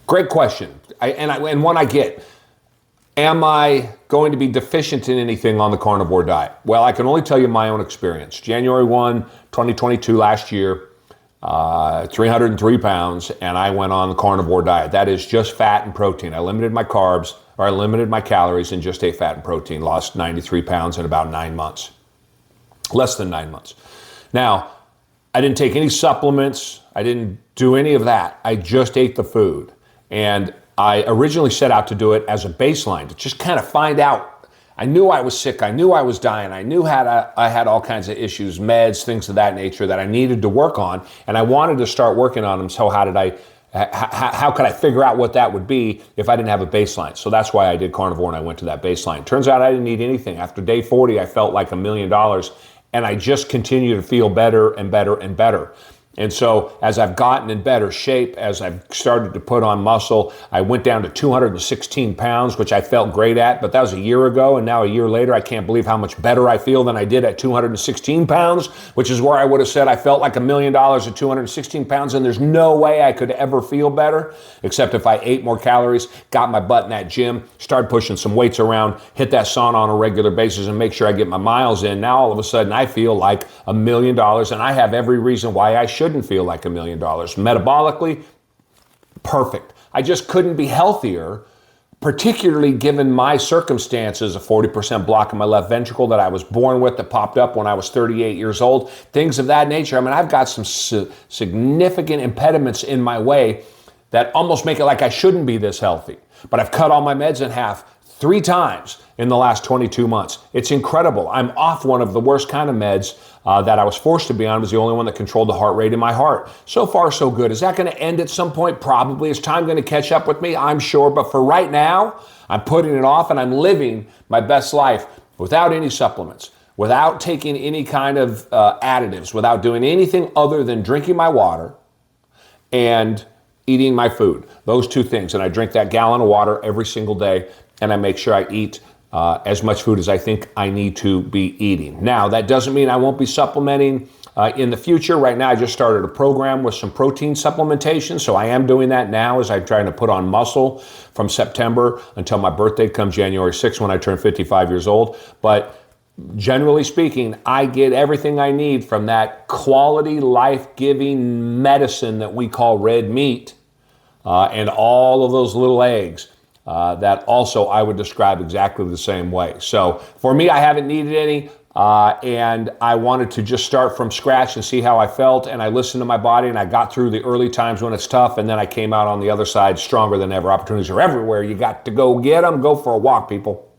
Great question. And one I get. Am I going to be deficient in anything on the carnivore diet? Well, I can only tell you my own experience. January 1, 2022, last year, 303 pounds, and I went on the carnivore diet. That is just fat and protein. I limited my carbs, or I limited my calories and just ate fat and protein. Lost 93 pounds in about 9 months. Less than 9 months. Now, I didn't take any supplements. I didn't do any of that. I just ate the food. And I originally set out to do it as a baseline, to just kind of find out. I knew I was sick. I knew I was dying. I knew I had all kinds of issues, meds, things of that nature that I needed to work on. And I wanted to start working on them. So how could I figure out what that would be if I didn't have a baseline? So that's why I did carnivore and I went to that baseline. Turns out I didn't need anything. After day 40, I felt like $1 million. And I just continue to feel better and better and better. And so as I've gotten in better shape, as I've started to put on muscle, I went down to 216 pounds, which I felt great at, but that was a year ago. And now a year later, I can't believe how much better I feel than I did at 216 pounds, which is where I would have said I felt like $1 million at 216 pounds. And there's no way I could ever feel better, except if I ate more calories, got my butt in that gym, started pushing some weights around, hit that sauna on a regular basis and make sure I get my miles in. Now, all of a sudden, I feel like $1 million, and I have every reason why I shouldn't feel like $1 million. Metabolically, perfect. I just couldn't be healthier, particularly given my circumstances, a 40% block in my left ventricle that I was born with that popped up when I was 38 years old, things of that nature. I mean, I've got some significant impediments in my way that almost make it like I shouldn't be this healthy. But I've cut all my meds in half 3 times in the last 22 months. It's incredible. I'm off one of the worst kind of meds that I was forced to be on. It was the only one that controlled the heart rate in my heart. So far, so good. Is that going to end at some point? Probably. Is time going to catch up with me? I'm sure. But for right now, I'm putting it off and I'm living my best life without any supplements, without taking any kind of additives, without doing anything other than drinking my water and eating my food. Those 2 things. And I drink that gallon of water every single day, and I make sure I eat as much food as I think I need to be eating. Now, that doesn't mean I won't be supplementing in the future. Right now, I just started a program with some protein supplementation, so I am doing that now as I'm trying to put on muscle from September until my birthday comes January 6th when I turn 55 years old. But generally speaking, I get everything I need from that quality, life-giving medicine that we call red meat and all of those little eggs. That also I would describe exactly the same way. So for me, I haven't needed any, and I wanted to just start from scratch and see how I felt, and I listened to my body, and I got through the early times when it's tough, and then I came out on the other side stronger than ever. Opportunities are everywhere. You got to go get them. Go for a walk, people.